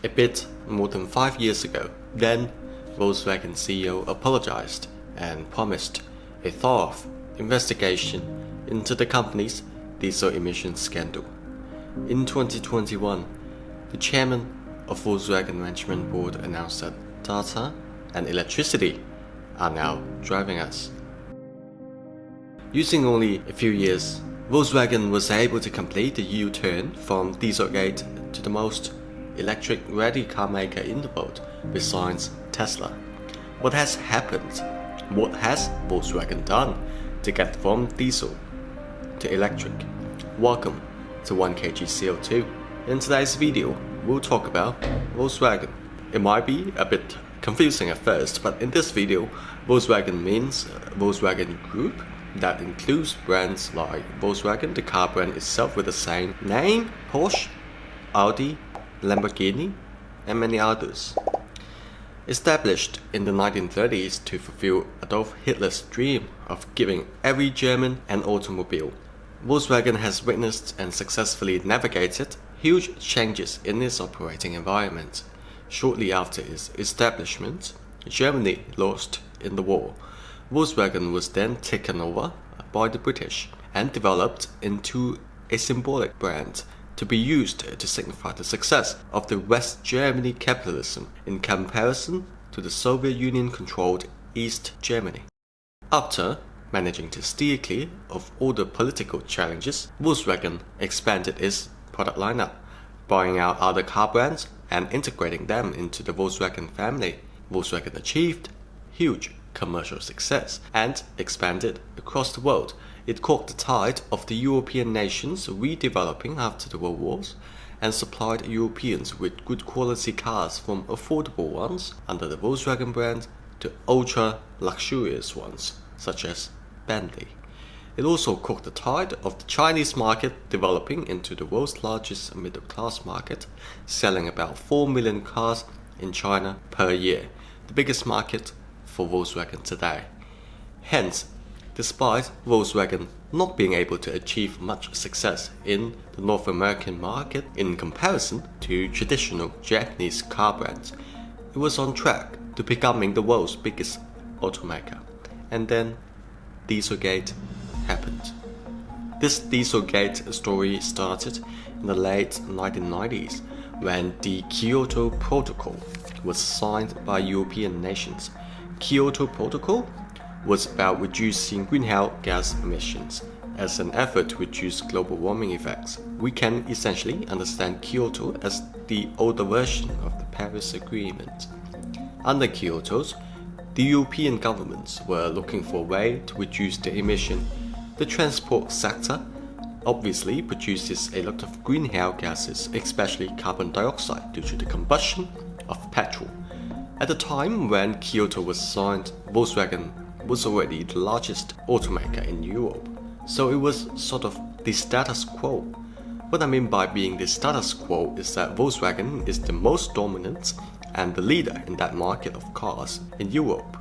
A bit more than 5 years ago, then Volkswagen CEO apologized and promised a thorough investigation into the company's diesel emissions scandal. In 2021, the chairman of Volkswagen Management Board announced that data and electricity are now driving us. Using only a few years, Volkswagen was able to complete the U-turn from Dieselgate to the most electric-ready car maker in the world, besides Tesla. What has happened? What has Volkswagen done to get from diesel to electric? Welcome to 1kg CO2. In today's video, we'll talk about Volkswagen. It might be a bit confusing at first, but in this video, Volkswagen means Volkswagen Group that includes brands like Volkswagen, the car brand itself with the same name, Porsche, Audi, Lamborghini, and many others. Established in the 1930s to fulfill Adolf Hitler's dream of giving every German an automobile, Volkswagen has witnessed and successfully navigated huge changes in its operating environment. Shortly after its establishment, Germany lost in the war. Volkswagen was then taken over by the British and developed into a symbolic brand to be used to signify the success of the West Germany capitalism in comparison to the Soviet Union-controlled East Germany. After managing to steer clear of all the political challenges, Volkswagen expanded its product lineup, buying out other car brands and integrating them into the Volkswagen family. Volkswagen achieved huge commercial success and expanded across the world. It caught the tide of the European nations redeveloping after the world wars and supplied Europeans with good quality cars, from affordable ones under the Volkswagen brand to ultra luxurious ones such as Bentley. It also caught the tide of the Chinese market, developing into the world's largest middle class market, selling about 4 million cars in China per year, the biggest market for Volkswagen today. Hence, despite Volkswagen not being able to achieve much success in the North American market in comparison to traditional Japanese car brands, it was on track to becoming the world's biggest automaker. And then Dieselgate happened. This Dieselgate story started in the late 1990s when the Kyoto Protocol was signed by European nations. Kyoto Protocol was about reducing greenhouse gas emissions as an effort to reduce global warming effects. We can essentially understand Kyoto as the older version of the Paris Agreement. Under Kyoto, the European governments were looking for a way to reduce the emission. The transport sector obviously produces a lot of greenhouse gases, especially carbon dioxide, due to the combustion of petrol. At the time when Kyoto was signed, Volkswagen was already the largest automaker in Europe, so it was sort of the status quo. What I mean by being the status quo is that Volkswagen is the most dominant and the leader in that market of cars in Europe.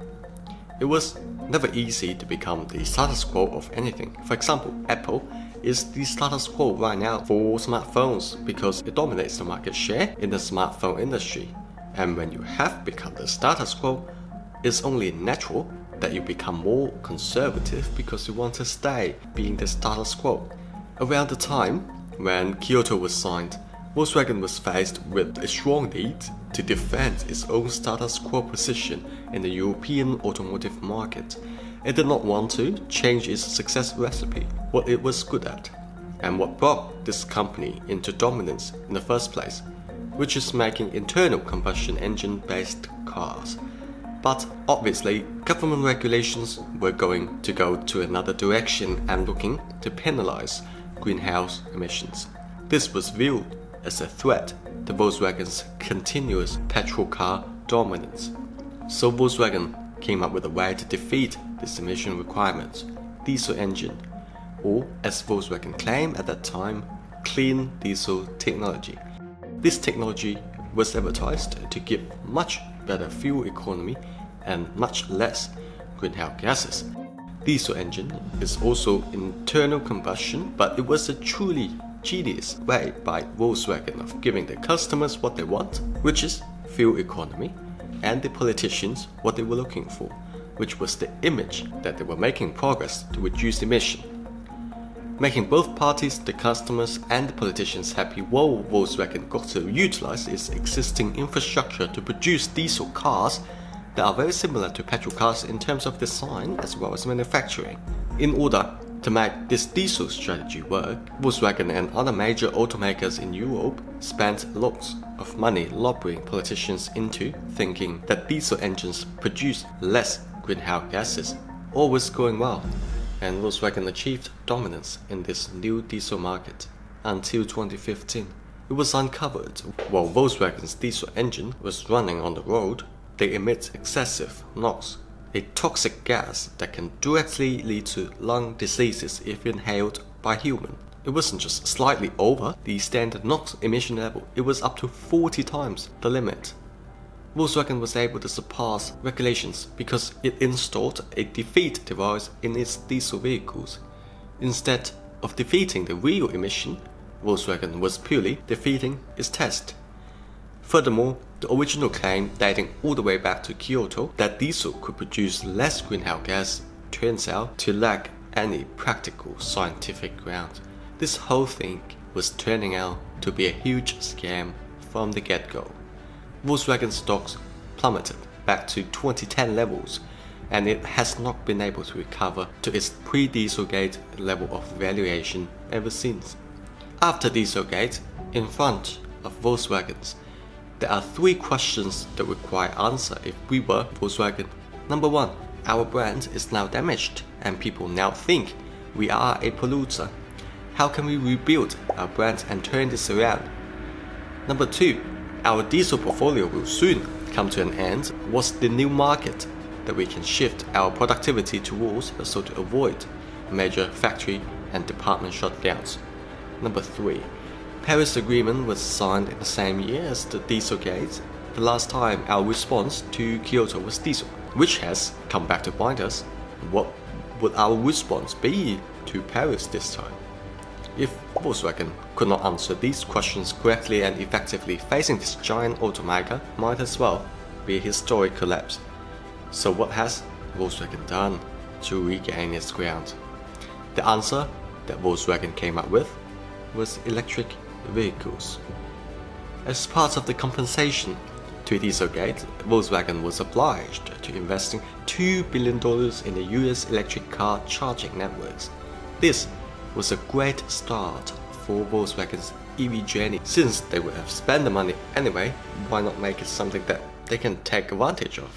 It was never easy to become the status quo of anything. For example, Apple is the status quo right now for smartphones because it dominates the market share in the smartphone industry. And when you have become the status quo, it's only natural that you become more conservative because you want to stay being the status quo. Around the time when Kyoto was signed, Volkswagen was faced with a strong need to defend its own status quo position in the European automotive market. It did not want to change its success recipe, what it was good at, and what brought this company into dominance in the first place, which is making internal combustion engine-based cars. But obviously, government regulations were going to go to another direction and looking to penalize greenhouse emissions. This was viewed as a threat to Volkswagen's continuous petrol car dominance. So Volkswagen came up with a way to defeat this emission requirements: diesel engine, or as Volkswagen claimed at that time, clean diesel technology. This technology was advertised to give much better fuel economy and much less greenhouse gases. Diesel engine is also internal combustion, but it was a truly ingenious way by Volkswagen of giving the customers what they want, which is fuel economy, and the politicians what they were looking for, which was the image that they were making progress to reduce emission. Making both parties, the customers and the politicians, happy while Volkswagen got to utilize its existing infrastructure to produce diesel cars that are very similar to petrol cars in terms of design as well as manufacturing. In order to make this diesel strategy work, Volkswagen and other major automakers in Europe spent lots of money lobbying politicians into thinking that diesel engines produce less greenhouse gases. All was going well, and Volkswagen achieved dominance in this new diesel market until 2015. It was uncovered while Volkswagen's diesel engine was running on the road, they emit excessive NOx, a toxic gas that can directly lead to lung diseases if inhaled by human. It wasn't just slightly over the standard NOx emission level, it was up to 40 times the limit. Volkswagen was able to surpass regulations because it installed a defeat device in its diesel vehicles. Instead of defeating the real emission, Volkswagen was purely defeating its test. Furthermore, the original claim dating all the way back to Kyoto that diesel could produce less greenhouse gas turns out to lack any practical scientific ground. This whole thing was turning out to be a huge scam from the get-go. Volkswagen stocks plummeted back to 2010 levels, and it has not been able to recover to its pre-Dieselgate level of valuation ever since. After Dieselgate, in front of Volkswagen's, there are 3 questions that require answer if we were Volkswagen. Number 1, our brand is now damaged and people now think we are a polluter. How can we rebuild our brand and turn this around? Number 2, our diesel portfolio will soon come to an end. What's the new market that we can shift our productivity towards so to avoid major factory and department shutdowns? Number 3, Paris Agreement was signed in the same year as the Dieselgate. The last time our response to Kyoto was diesel, which has come back to bite us. What would our response be to Paris this time? If Volkswagen could not answer these questions correctly and effectively, facing this giant automaker might as well be a historic collapse. So what has Volkswagen done to regain its ground? The answer that Volkswagen came up with was electric vehicles. As part of the compensation to Dieselgate, Volkswagen was obliged to investing $2 billion in the US electric car charging networks. This was a great start for Volkswagen's EV journey. Since they would have spent the money anyway, why not make it something that they can take advantage of?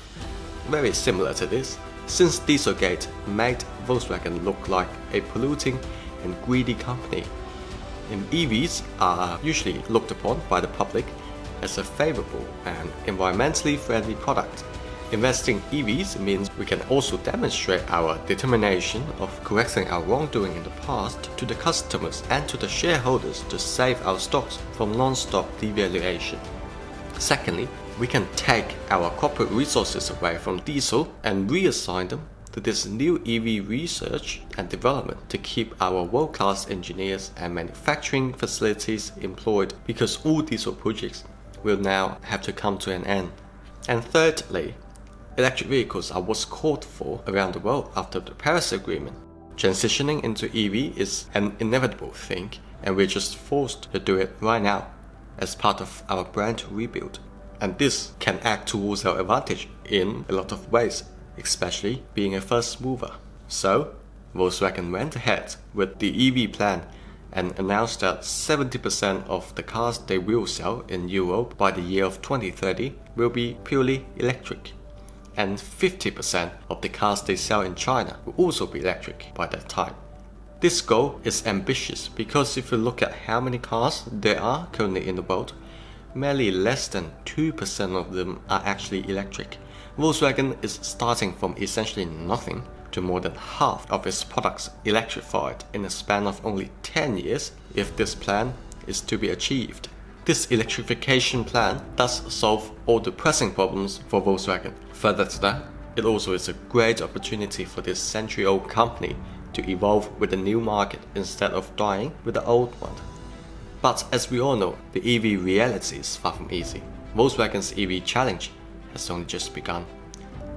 Very similar to this, since Dieselgate made Volkswagen look like a polluting and greedy company. And EVs are usually looked upon by the public as a favorable and environmentally friendly product. Investing EVs means we can also demonstrate our determination of correcting our wrongdoing in the past to the customers and to the shareholders to save our stocks from non-stop devaluation. Secondly, we can take our corporate resources away from diesel and reassign them to this new EV research and development to keep our world-class engineers and manufacturing facilities employed, because all diesel projects will now have to come to an end. And thirdly, electric vehicles are what's called for around the world after the Paris Agreement. Transitioning into EV is an inevitable thing, and we're just forced to do it right now as part of our brand rebuild. And this can act towards our advantage in a lot of ways, especially being a first mover. So, Volkswagen went ahead with the EV plan and announced that 70% of the cars they will sell in Europe by the year of 2030 will be purely electric, and 50% of the cars they sell in China will also be electric by that time. This goal is ambitious because if you look at how many cars there are currently in the world, merely less than 2% of them are actually electric. Volkswagen is starting from essentially nothing to more than half of its products electrified in a span of only 10 years if this plan is to be achieved. This electrification plan does solve all the pressing problems for Volkswagen. Further to that, it also is a great opportunity for this century-old company to evolve with the new market instead of dying with the old one. But as we all know, the EV reality is far from easy. Volkswagen's EV challenge has only just begun.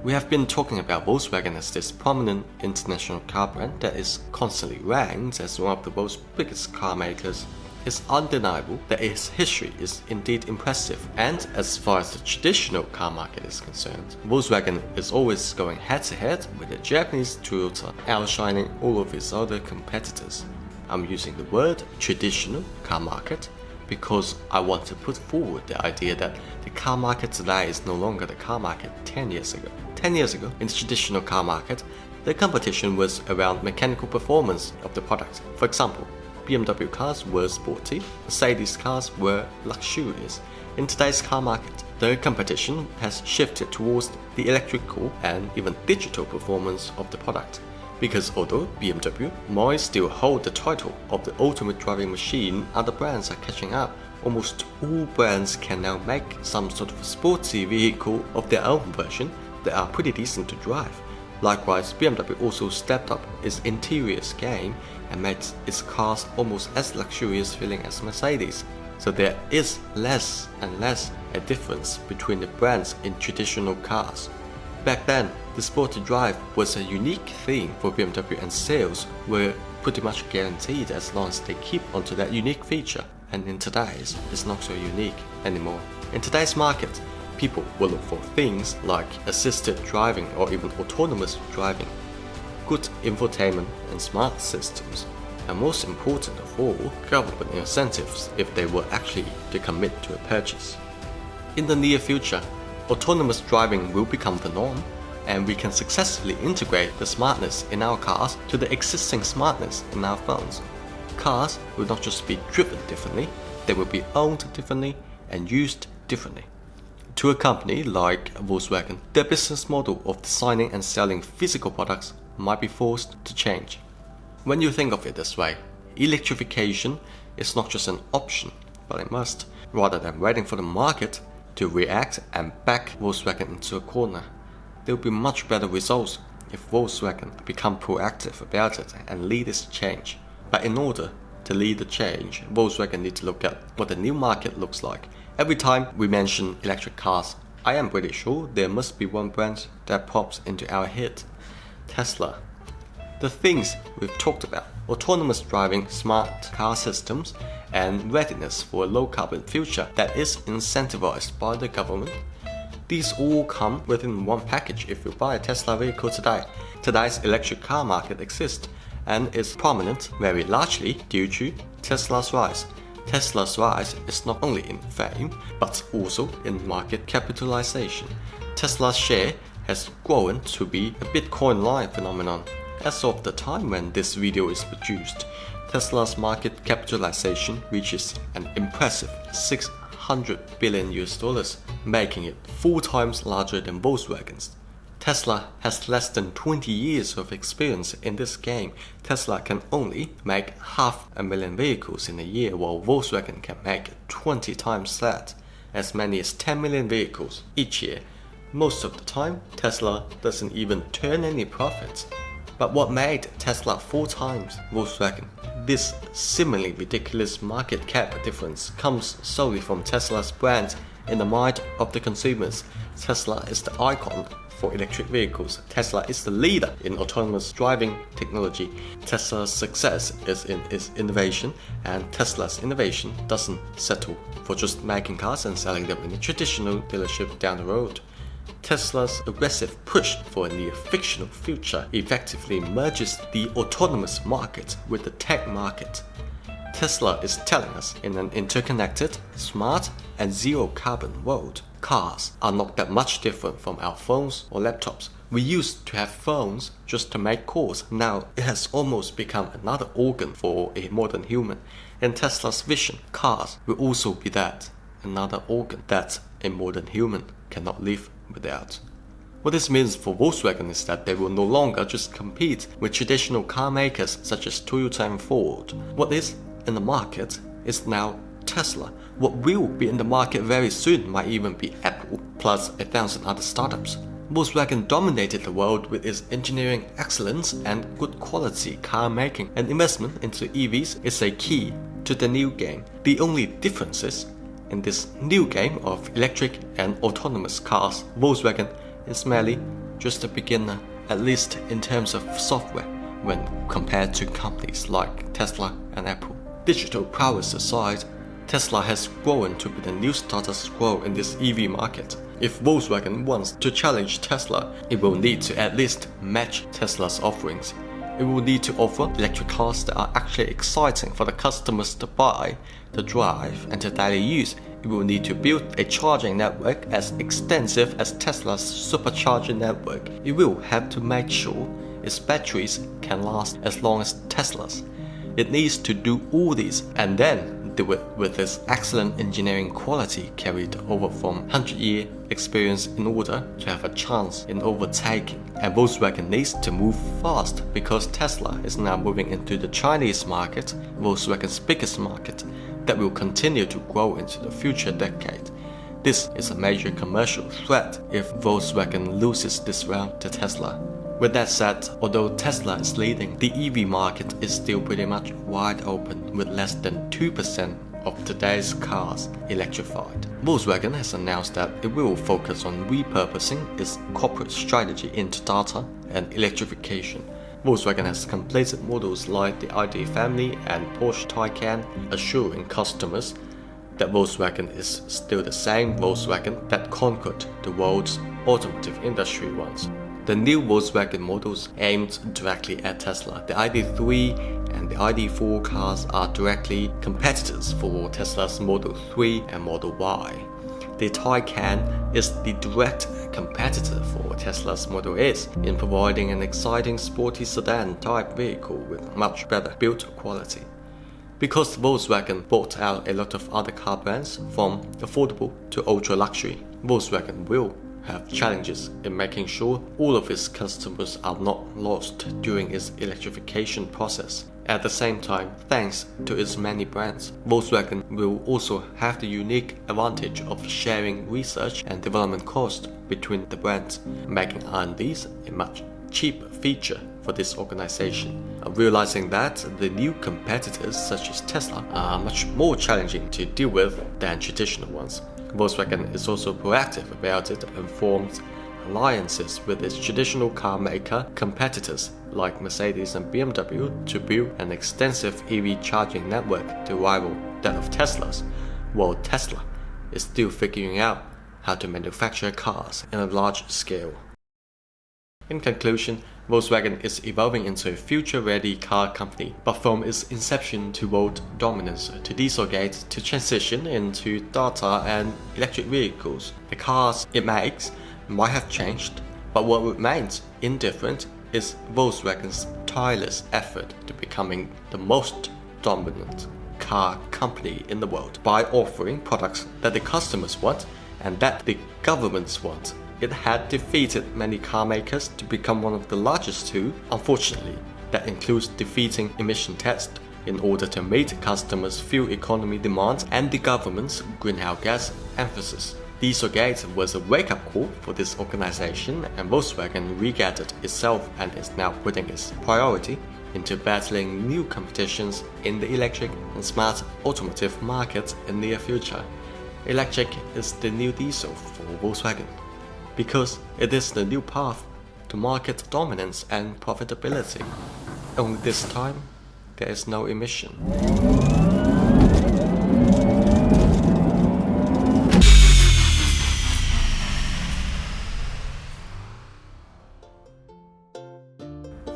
We have been talking about Volkswagen as this prominent international car brand that is constantly ranked as one of the world's biggest car makers. It's undeniable that its history is indeed impressive, and as far as the traditional car market is concerned, Volkswagen is always going head-to-head with the Japanese Toyota, outshining all of its other competitors. I'm using the word traditional car market because I want to put forward the idea that the car market today is no longer the car market 10 years ago. 10 years ago, in the traditional car market, the competition was around mechanical performance of the product. For example, BMW cars were sporty, Mercedes cars were luxurious. In today's car market, the competition has shifted towards the electrical and even digital performance of the product. Because although BMW might still hold the title of the ultimate driving machine, other brands are catching up. Almost all brands can now make some sort of sporty vehicle of their own version that are pretty decent to drive. Likewise, BMW also stepped up its interiors game and made its cars almost as luxurious feeling as Mercedes. So there is less and less a difference between the brands in traditional cars. Back then, the sporty drive was a unique thing for BMW, and sales were pretty much guaranteed as long as they keep onto that unique feature. And in today's, it's not so unique anymore. In today's market, people will look for things like assisted driving or even autonomous driving, good infotainment and smart systems, and most important of all, government incentives if they were actually to commit to a purchase. In the near future, autonomous driving will become the norm, and we can successfully integrate the smartness in our cars to the existing smartness in our phones. Cars will not just be driven differently, they will be owned differently and used differently. To a company like Volkswagen, their business model of designing and selling physical products might be forced to change. When you think of it this way, electrification is not just an option, but a must, rather than waiting for the market to react and back Volkswagen into a corner. There will be much better results if Volkswagen become proactive about it and lead this change. But in order to lead the change, Volkswagen needs to look at what the new market looks like. Every time we mention electric cars, I am pretty sure there must be one brand that pops into our head: Tesla. The things we've talked about, autonomous driving, smart car systems, and readiness for a low-carbon future that is incentivized by the government, these all come within one package if you buy a Tesla vehicle today. Today's electric car market exists and is prominent very largely due to Tesla's rise. Tesla's rise is not only in fame, but also in market capitalization. Tesla's share has grown to be a Bitcoin-like phenomenon. As of the time when this video is produced, Tesla's market capitalization reaches an impressive $600 billion, making it 4 times larger than Volkswagen's. Tesla has less than 20 years of experience in this game. Tesla can only make 500,000 vehicles in a year, while Volkswagen can make 20 times that, as many as 10 million vehicles each year. Most of the time, Tesla doesn't even turn any profits. But what made Tesla 4 times Volkswagen? This seemingly ridiculous market cap difference comes solely from Tesla's brand in the mind of the consumers. Tesla is the icon for electric vehicles. Tesla is the leader in autonomous driving technology. Tesla's success is in its innovation, and Tesla's innovation doesn't settle for just making cars and selling them in a traditional dealership down the road. Tesla's aggressive push for a near-fictional future effectively merges the autonomous market with the tech market. Tesla is telling us in an interconnected, smart, and zero-carbon world, cars are not that much different from our phones or laptops. We used to have phones just to make calls. Now it has almost become another organ for a modern human. In Tesla's vision, cars will also be that, another organ that a modern human cannot live without. What this means for Volkswagen is that they will no longer just compete with traditional car makers such as Toyota and Ford. What is in the market is now Tesla. What will be in the market very soon might even be Apple, plus 1,000 other startups. Volkswagen dominated the world with its engineering excellence and good quality car making, and investment into EVs is a key to the new game. The only difference is, in this new game of electric and autonomous cars, Volkswagen is merely just a beginner, at least in terms of software, when compared to companies like Tesla and Apple. Digital prowess aside, Tesla has grown to be the new status quo in this EV market. If Volkswagen wants to challenge Tesla, it will need to at least match Tesla's offerings. It will need to offer electric cars that are actually exciting for the customers to buy, to drive, and to daily use. It will need to build a charging network as extensive as Tesla's supercharging network. It will have to make sure its batteries can last as long as Tesla's. It needs to do all these and then do it with its excellent engineering quality carried over from 100-year experience in order to have a chance in overtaking. And Volkswagen needs to move fast because Tesla is now moving into the Chinese market, Volkswagen's biggest market, that will continue to grow into the future decade. This is a major commercial threat if Volkswagen loses this round to Tesla. With that said, although Tesla is leading, the EV market is still pretty much wide open with less than 2% of today's cars electrified. Volkswagen has announced that it will focus on repurposing its corporate strategy into data and electrification. Volkswagen has completed models like the Audi family and Porsche Taycan, assuring customers that Volkswagen is still the same Volkswagen that conquered the world's automotive industry once. The new Volkswagen models aimed directly at Tesla. The ID.3 and the ID.4 cars are directly competitors for Tesla's Model 3 and Model Y. The Taycan is the direct competitor for Tesla's Model S in providing an exciting sporty sedan-type vehicle with much better build quality. Because Volkswagen bought out a lot of other car brands from affordable to ultra-luxury, Volkswagen will have challenges in making sure all of its customers are not lost during its electrification process. At the same time, thanks to its many brands, Volkswagen will also have the unique advantage of sharing research and development costs between the brands, making R&Ds a much cheaper feature for this organization. Realizing that the new competitors such as Tesla are much more challenging to deal with than traditional ones, Volkswagen is also proactive about it and forms alliances with its traditional car maker competitors like Mercedes and BMW to build an extensive EV charging network to rival that of Tesla's, while Tesla is still figuring out how to manufacture cars on a large scale. In conclusion, Volkswagen is evolving into a future-ready car company, but from its inception to world dominance to Dieselgate to transition into data and electric vehicles, the cars it makes might have changed, but what remains indifferent is Volkswagen's tireless effort to becoming the most dominant car company in the world by offering products that the customers want and that the governments want. It had defeated many car makers to become one of the largest too. Unfortunately, that includes defeating emission tests in order to meet customers' fuel economy demands and the government's greenhouse gas emphasis. Dieselgate was a wake-up call for this organization, and Volkswagen regathered itself and is now putting its priority into battling new competitions in the electric and smart automotive markets in the near future. Electric is the new diesel for Volkswagen, because it is the new path to market dominance and profitability. Only this time, there is no emission.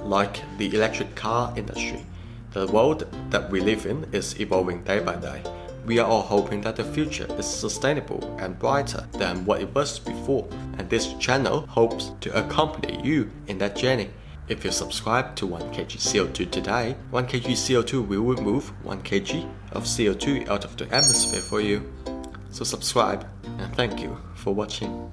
Like the electric car industry, the world that we live in is evolving day by day. We are all hoping that the future is sustainable and brighter than what it was before, and this channel hopes to accompany you in that journey. If you subscribe to 1 kg CO2 today, 1 kg CO2 will remove 1 kg of CO2 out of the atmosphere for you. So subscribe, and thank you for watching.